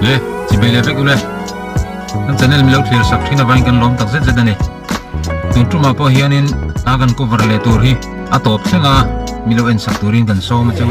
le chỉ bây giờ biết ule anh channel mình lâu clear sắp khi nào vay cần lom tắc rất này tuần trước mà po hianin agan cover le tur hi atop senga milo en sak turin kan so ma chau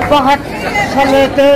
Pahat sa lete